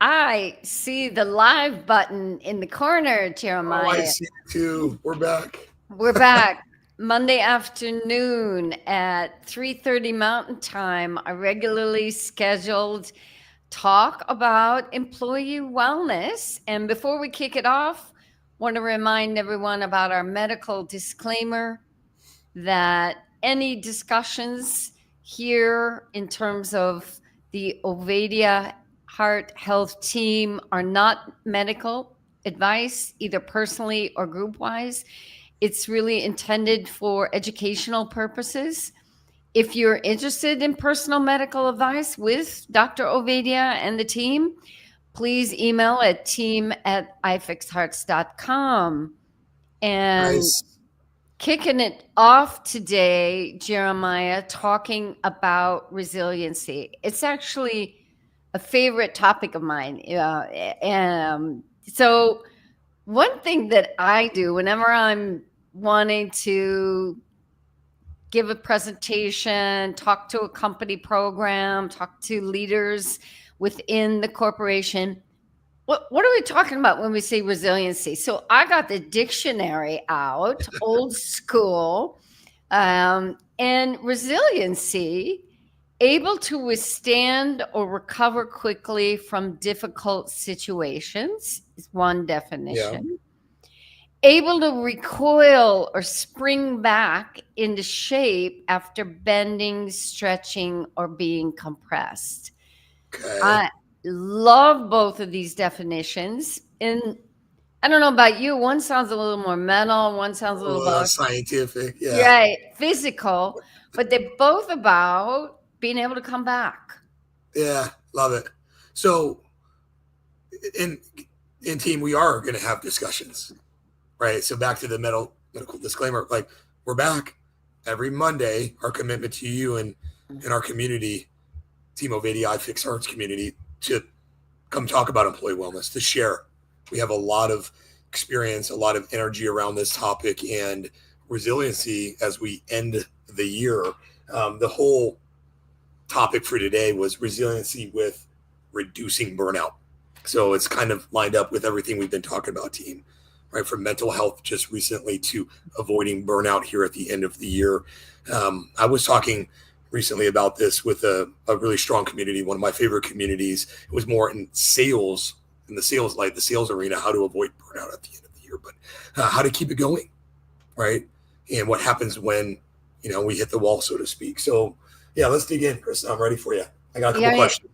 I see the live button in the corner, Oh, I Jeremiah. see it too. We're back. We're back Monday afternoon at 3:30 Mountain Time. A regularly scheduled talk about employee wellness. And before we kick it off, want to remind everyone about our medical disclaimer that any discussions here in terms of the Ovadia Heart Health team are not medical advice, either personally or group wise. It's really intended for educational purposes. If you're interested in personal medical advice with Dr. Ovadia and the team, please email at team@ifixhearts.com. And Nice. kicking it off today, Jeremiah, talking about resiliency. It's actually a favorite topic of mine. So, one thing that I do whenever I'm wanting to give a presentation, talk to a company program, talk to leaders within the corporation, what are we talking about when we say resiliency? So I got the dictionary out, old school, and resiliency, able to withstand or recover quickly from difficult situations, is one Yeah. definition. Able to recoil or spring back into shape after bending, stretching, or being compressed. Okay. I love both of these definitions. And I don't know about you, one sounds a little more mental, one sounds a little about, Scientific. Yeah. right, physical, but they're both about being able to come back. Yeah. Love it. So, in team, we are going to have discussions, right? So back to the medical disclaimer. Like, we're back every Monday. Our commitment to you and our community, Team Ovadia Fix Hearts community, to come talk about employee wellness, to share. We have a lot of experience, a lot of energy around this topic and resiliency as we end the year. The whole topic for today was resiliency with reducing burnout. So it's kind of lined up with everything we've been talking about, team, right? From mental health just recently to avoiding burnout here at the end of the year. I was talking recently about this with a really strong community, one of my favorite communities. It was more in sales, in the sales light, the sales arena, how to avoid burnout at the end of the year, but how to keep it going, right? And what happens when, we hit the wall, so to speak. So, yeah, let's dig in, Chris. I'm ready for you. I got a couple Yeah. questions.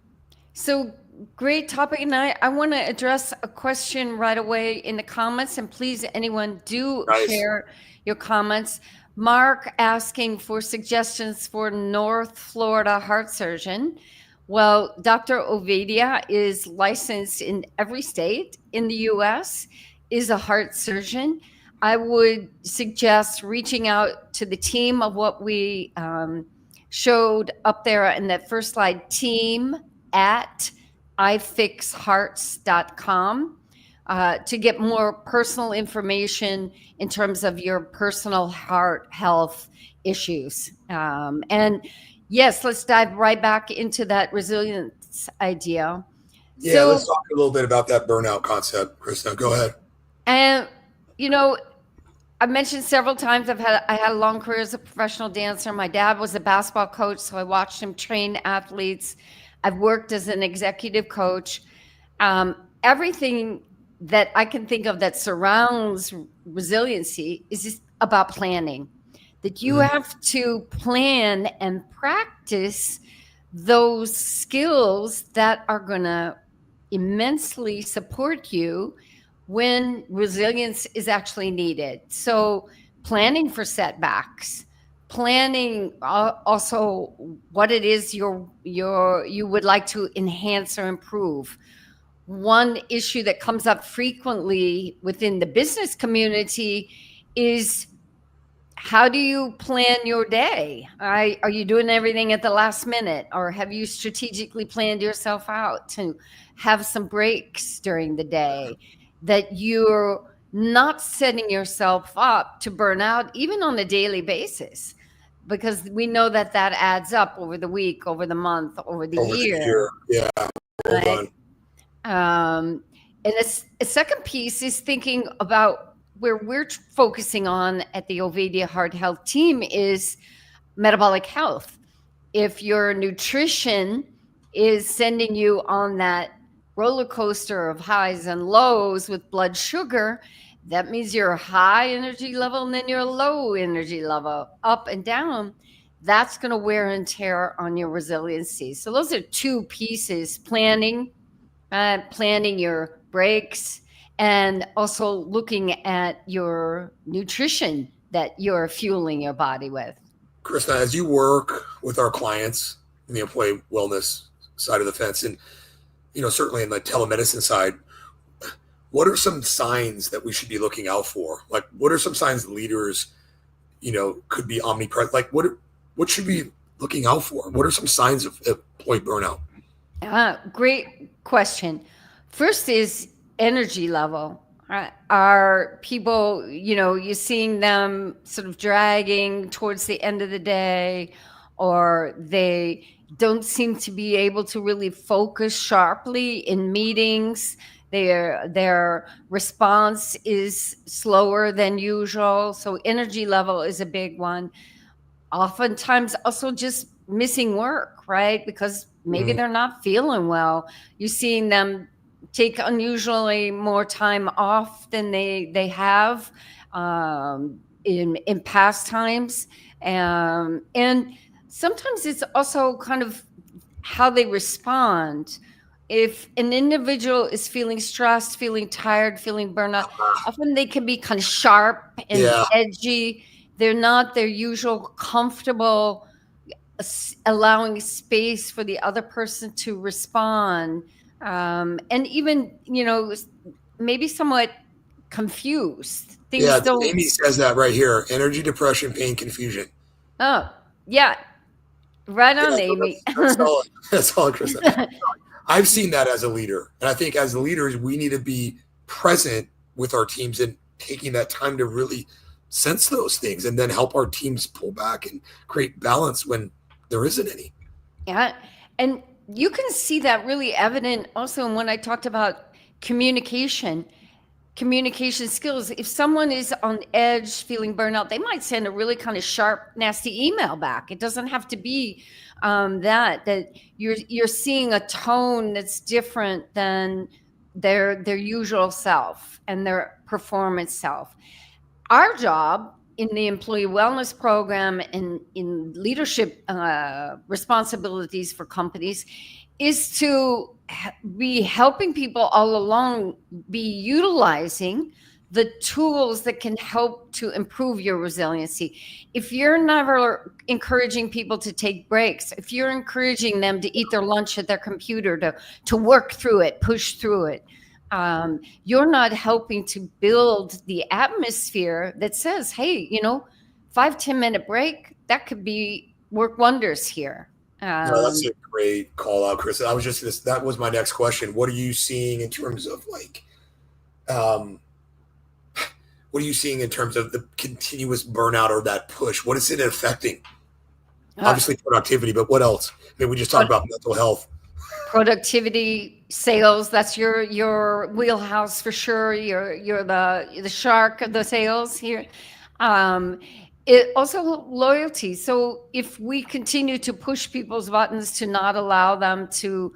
So great topic. And I want to address a question right away in the comments. And please, anyone, do Nice. share your comments. Mark asking for suggestions for North Florida heart surgeon. Well, Dr. Ovadia is licensed in every state in the US, is a heart surgeon. I would suggest reaching out to the team of what we showed up there in that first slide, team at ifixhearts.com, to get more personal information in terms of your personal heart health issues. And yes, let's dive right back into that resilience idea. Yeah, let's So, talk a little bit about that burnout concept, Chris. Now, go ahead. and you know, I've mentioned several times I had a long career as a professional dancer. My dad was a basketball coach, so I watched him train athletes. I've worked as an executive coach. Everything that I can think of that surrounds resiliency is just about planning. That you Mhm. have to plan and practice those skills that are going to immensely support you when resilience is actually needed. So, planning for setbacks, planning also what it is you would like to enhance or improve. One issue that comes up frequently within the business community is, how do you plan your day? Are you doing everything at the last minute, or have you strategically planned yourself out to have some breaks during the day, that you're not setting yourself up to burn out even on a daily basis? Because we know that that adds up over the week, over the month, over the Over the year, year. Yeah, well right? done. And a second piece is thinking about where we're focusing on at the Ovadia Heart Health team is metabolic health. If your nutrition is sending you on that roller coaster of highs and lows with blood sugar, that means you're a high energy level and then you're a low energy level, up and down. That's going to wear and tear on your resiliency. So those are two pieces: planning your breaks, and also looking at your nutrition that you're fueling your body with. Krisna, as you work with our clients in the employee wellness side of the fence, and certainly in the telemedicine side, what are some signs that we should be looking out for? Like, what are some signs leaders, could be omnipresent? Like, what should we be looking out for? What are some signs of employee burnout? Great question. First is energy level. Are people, you're seeing them sort of dragging towards the end of the day, or they don't seem to be able to really focus sharply in meetings. Their response is slower than usual. So energy level is a big one. Oftentimes also just missing work, right? Because maybe they're not feeling well. You're seeing them take unusually more time off than they have in past times. And sometimes it's also kind of how they respond. If an individual is feeling stressed, feeling tired, feeling burnout, often they can be kind of sharp and edgy. They're not their usual comfortable, allowing space for the other person to respond. And even, maybe somewhat confused. Things don't. Amy says that right here: energy, depression, pain, confusion. Oh, yeah. Right on, Amy. That's all, Krisna. I've seen that as a leader. And I think as leaders, we need to be present with our teams and taking that time to really sense those things and then help our teams pull back and create balance when there isn't any. Yeah. And you can see that really evident also when I talked about communication skills. If someone is on edge, feeling burnout, they might send a really kind of sharp, nasty email back. It doesn't have to be that you're seeing a tone that's different than their usual self and their performance self. Our job in the employee wellness program and in leadership responsibilities for companies is to be helping people all along be utilizing the tools that can help to improve your resiliency. If you're never encouraging people to take breaks, if you're encouraging them to eat their lunch at their computer, to work through it, push through it, you're not helping to build the atmosphere that says, hey, 5-10 minute break, that could work wonders here. No, that's a great call out, Chris. That was my next question. What are you seeing in terms of what are you seeing in terms of the continuous burnout or that push? What is it affecting? Obviously productivity, but what else? I mean, we just talked about mental health. Productivity, sales, that's your wheelhouse for sure. You're the shark of the sales here. It also loyalty. So if we continue to push people's buttons to not allow them to,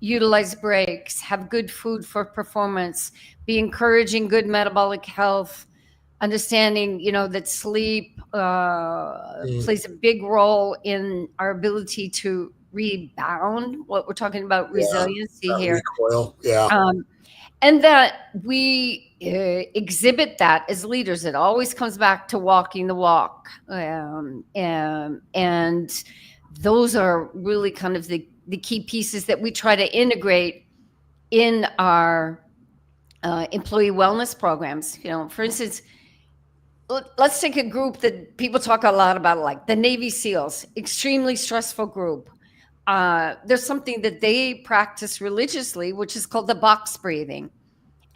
utilize breaks, have good food for performance, be encouraging good metabolic health, understanding, that sleep plays a big role in our ability to rebound. What we're talking about, resiliency here. Recoil. And that we exhibit that as leaders. It always comes back to walking the walk. And those are really kind of the key pieces that we try to integrate in our employee wellness programs. For instance, let's take a group that people talk a lot about, like the Navy SEALs, extremely stressful group. There's something that they practice religiously, which is called the box breathing.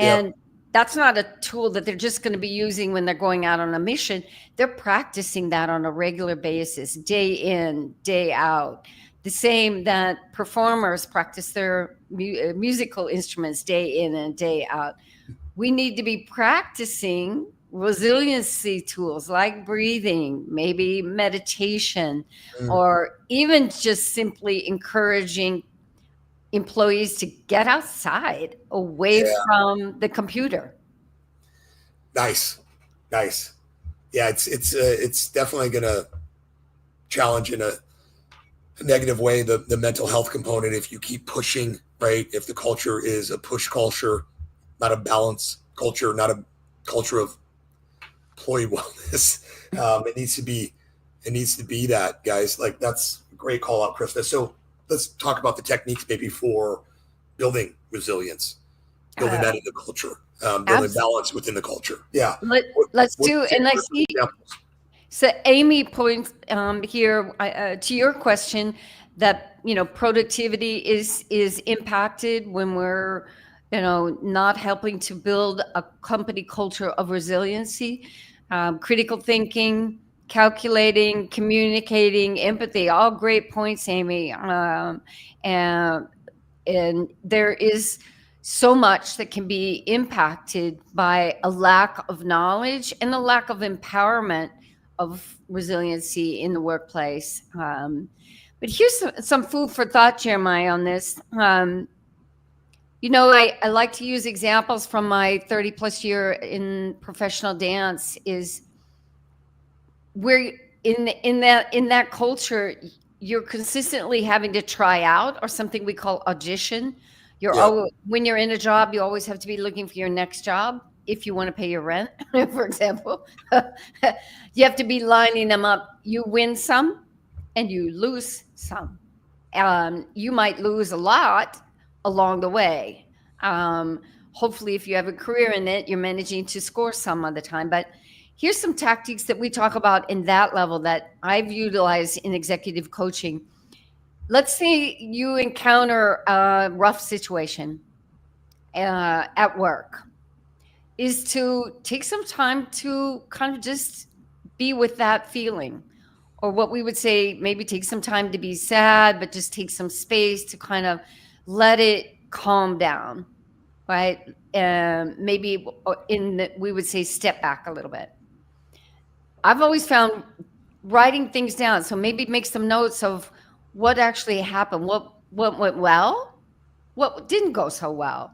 And that's not a tool that they're just going to be using when they're going out on a mission. They're practicing that on a regular basis, day in, day out. the same that performers practice their musical instruments day in and day out. We need to be practicing resiliency tools like breathing, maybe meditation, or even just simply encouraging employees to get outside away Yeah. from the computer. Nice. Yeah, it's definitely gonna challenge in a negative way the mental health component if you keep pushing, right? If the culture is a push culture, not a balance culture, not a culture of employee wellness. It needs to be that, guys. Like, that's a great call out, Krista. So let's talk about the techniques maybe for building resilience, building that in the culture, building balance within the culture. Yeah. Let's do, and I see. Examples? So Amy points here to your question that productivity is impacted when we're not helping to build a company culture of resiliency, critical thinking, calculating, communicating, empathy, all great points, Amy. And there is so much that can be impacted by a lack of knowledge and a lack of empowerment of resiliency in the workplace. But here's some food for thought, Jeremiah, on this. I like to use examples from my 30 plus year in professional dance. Is where in that culture, you're consistently having to try out, or something we call audition. When you're in a job, you always have to be looking for your next job if you want to pay your rent, for example. You have to be lining them up. You win some and you lose some. You might lose a lot along the way. Hopefully, if you have a career in it, you're managing to score some of the time. But here's some tactics that we talk about in that level that I've utilized in executive coaching. Let's say you encounter a rough situation at work, is to take some time to kind of just be with that feeling. Or what we would say, maybe take some time to be sad, but just take some space to kind of let it calm down, right? Maybe we would say step back a little bit. I've always found writing things down. So maybe make some notes of what actually happened, what went well, what didn't go so well.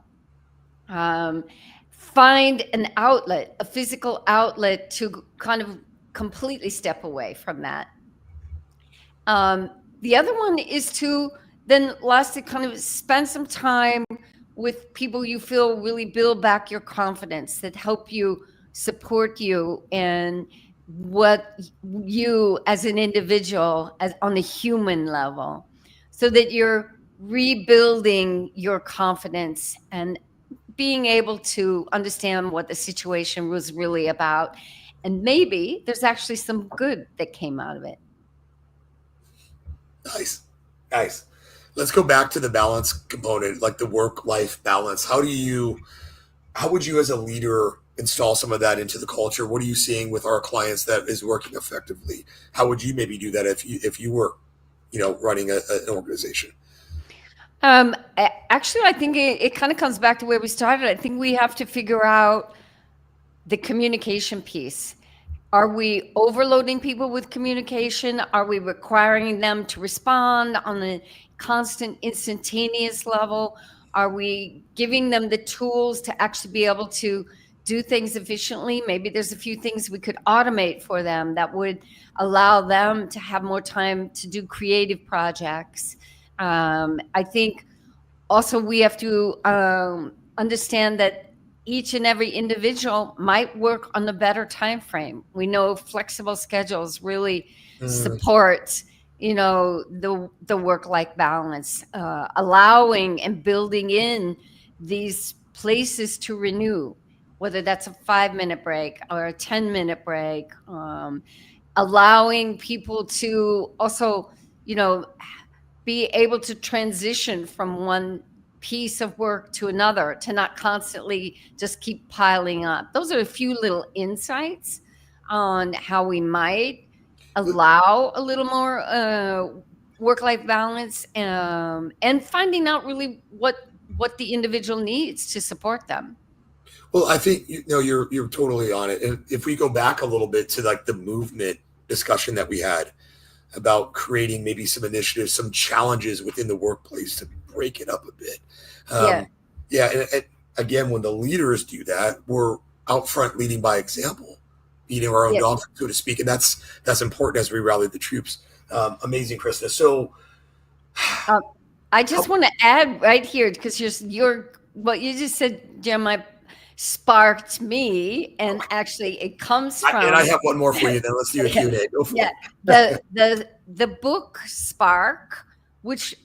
Find an outlet, a physical outlet to kind of completely step away from that. The other one is to then lastly kind of spend some time with people you feel really build back your confidence, that help you, support you, and what you as an individual, as on the human level, so that you're rebuilding your confidence and being able to understand what the situation was really about. And maybe there's actually some good that came out of it. Nice. Let's go back to the balance component, like the work-life balance. How would you as a leader install some of that into the culture? What are you seeing with our clients that is working effectively? How would you maybe do that if you were, running an organization? Actually, I think it kind of comes back to where we started. I think we have to figure out the communication piece. Are we overloading people with communication? Are we requiring them to respond on a constant, instantaneous level? Are we giving them the tools to actually be able to do things efficiently? Maybe there's a few things we could automate for them that would allow them to have more time to do creative projects. I think also we have to understand that each and every individual might work on a better time frame. We know flexible schedules really support, the work-life balance, allowing and building in these places to renew, whether that's a 5-minute break or a 10-minute break, allowing people to also, be able to transition from one piece of work to another, to not constantly just keep piling up. Those are a few little insights on how we might allow a little more work-life balance, and finding out really what the individual needs to support them. Well, I think you're totally on it. And if we go back a little bit to like the movement discussion that we had about creating maybe some initiatives, some challenges within the workplace to break it up a bit. Yeah. Yeah. And again, when the leaders do that, we're out front leading by example, eating our own dog, so to speak. And that's important as we rally the troops. Amazing, Krista. So I just want to add right here, because what you just said, Jeremiah, sparked me, and actually it comes from. And I have one more for you. Then let's do a Q&A. Go for it. The book Spark, which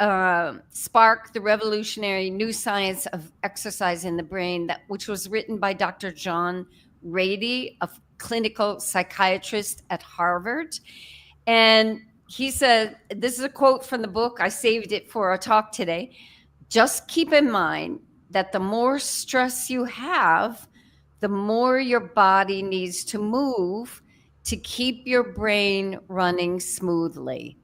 Spark, the Revolutionary New Science of Exercise in the Brain, which was written by Dr. John Rady, a clinical psychiatrist at Harvard. And he said, this is a quote from the book. I saved it for our talk today. Just keep in mind that the more stress you have, the more your body needs to move to keep your brain running smoothly.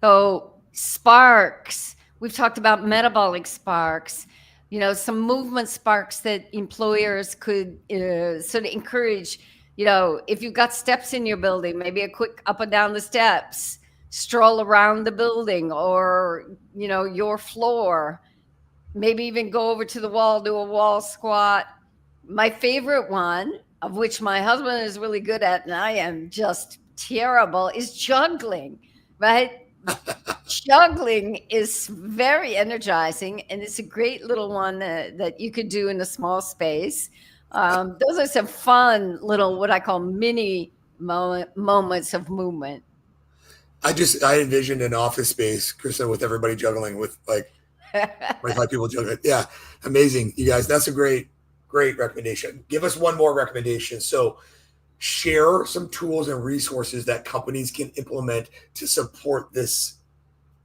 So sparks, we've talked about metabolic sparks, some movement sparks that employers could sort of encourage. If you've got steps in your building, maybe a quick up and down the steps, stroll around the building, or, your floor, maybe even go over to the wall, do a wall squat. My favorite one, of which my husband is really good at, and I am just terrible, is juggling, right? Juggling is very energizing, and it's a great little one that you could do in a small space. Those are some fun little, what I call mini moments of movement. I envisioned an office space, Krista, with everybody juggling, with like 25 people juggling. Yeah, amazing, you guys. That's a great recommendation. Give us one more recommendation. So share some tools and resources that companies can implement to support this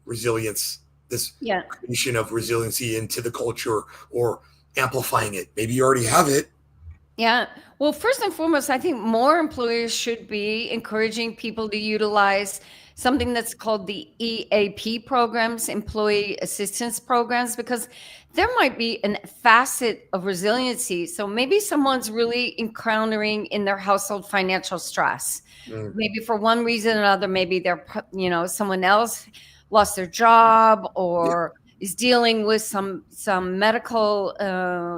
resilience, this creation of resiliency into the culture, or amplifying it. Maybe you already have it. Yeah. Well, first and foremost, I think more employers should be encouraging people to utilize something that's called the EAP programs, employee assistance programs, because there might be a facet of resiliency. So maybe someone's really encountering in their household financial stress. Maybe for one reason or another, maybe they're, someone else lost their job, or is dealing with some medical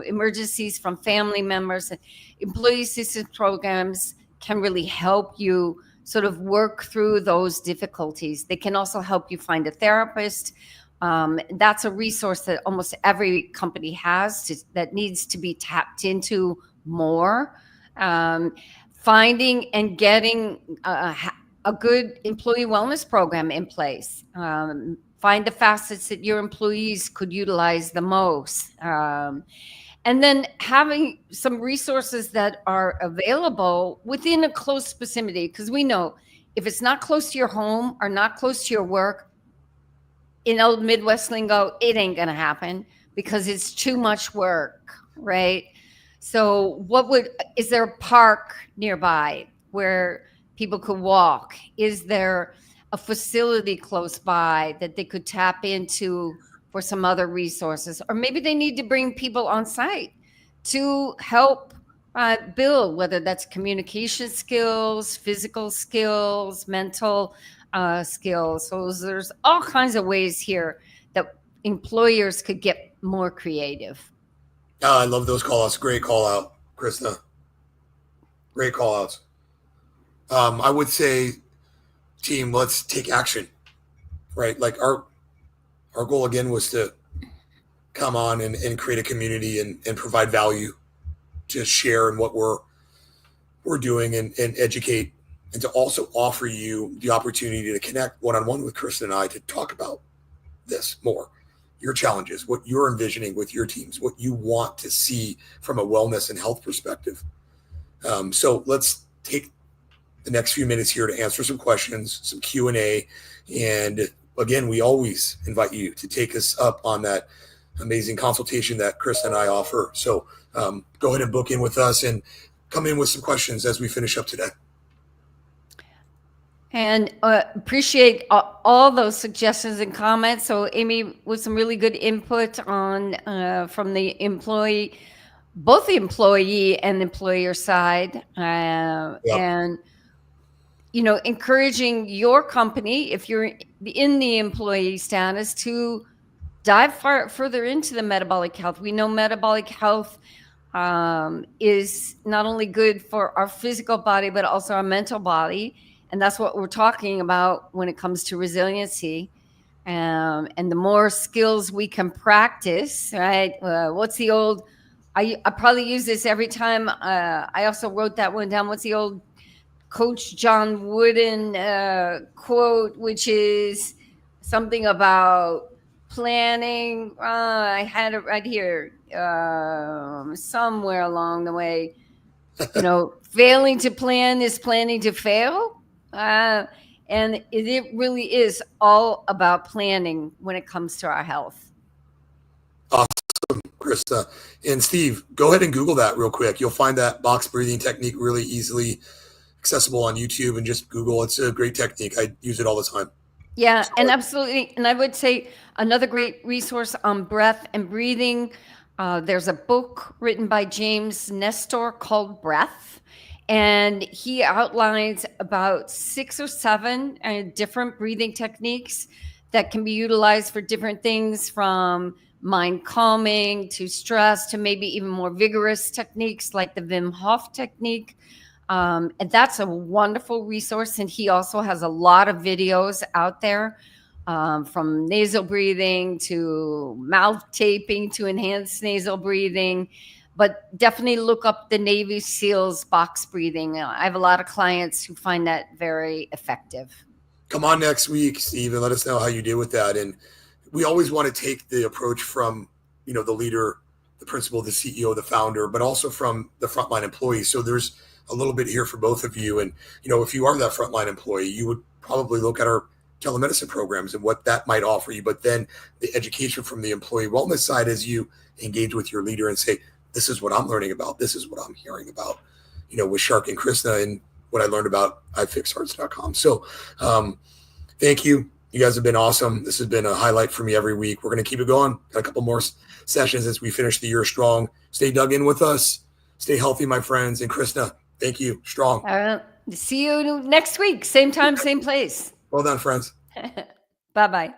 emergencies from family members. Employee assistance programs can really help you sort of work through those difficulties. They can also help you find a therapist. That's a resource that almost every company has that needs to be tapped into more. Finding and getting a good employee wellness program in place. Find the facets that your employees could utilize the most. And then having some resources that are available within a close proximity, because we know if it's not close to your home or not close to your work, in old Midwest lingo, it ain't going to happen because it's too much work, right? So is there a park nearby where people could walk? Is there a facility close by that they could tap into for some other resources? Or maybe they need to bring people on site to help build, whether that's communication skills, physical skills, mental skills. So there's all kinds of ways here that employers could get more creative. Oh, I love those call outs. Great call out, Krista. Great call outs. I would say, team, let's take action, right? Like our goal again was to come on and create a community and provide value, to share in what we're doing and educate, and to also offer you the opportunity to connect one-on-one with Kristen and I to talk about this more, your challenges, what you're envisioning with your teams, what you want to see from a wellness and health perspective. So let's take the next few minutes here to answer some questions, some Q&A. And again, we always invite you to take us up on that amazing consultation that Chris and I offer. So go ahead and book in with us and come in with some questions as we finish up today. And appreciate all those suggestions and comments. So Amy, with some really good input on from the employee, both the employee and employer side, and encouraging your company, if you're in the employee status, to dive further into the metabolic health. We know metabolic health is not only good for our physical body, but also our mental body. And that's what we're talking about when it comes to resiliency. And the more skills we can practice, right? What's the old, I probably use this every time. I also wrote that one down. What's the old Coach John Wooden quote, which is something about planning. I had it right here somewhere along the way. Failing to plan is planning to fail. And it really is all about planning when it comes to our health. Awesome, Krista. And Steve, go ahead and Google that real quick. You'll find that box breathing technique really easily accessible on YouTube, and just Google. It's a great technique. I use it all the time. Yeah, and absolutely. And I would say another great resource on breath and breathing. There's a book written by James Nestor called Breath, and he outlines about 6 or 7 different breathing techniques that can be utilized for different things, from mind calming to stress to maybe even more vigorous techniques like the Wim Hof technique. And that's a wonderful resource. And he also has a lot of videos out there, from nasal breathing to mouth taping to enhanced nasal breathing. But definitely look up the Navy SEALs box breathing. I have a lot of clients who find that very effective. Come on next week, Steve, and let us know how you did with that. And we always want to take the approach from, the leader, the principal, the CEO, the founder, but also from the frontline employees. So there's a little bit here for both of you. And, if you are that frontline employee, you would probably look at our telemedicine programs and what that might offer you. But then the education from the employee wellness side, as you engage with your leader and say, this is what I'm learning about, this is what I'm hearing about, with Sarkett and Krisna, and what I learned about ifixhearts.com. So thank you. You guys have been awesome. This has been a highlight for me every week. We're going to keep it going. Got a couple more sessions as we finish the year strong. Stay dug in with us. Stay healthy, my friends. And Krisna, thank you. Strong. See you next week. Same time, same place. Well done, friends. Bye-bye.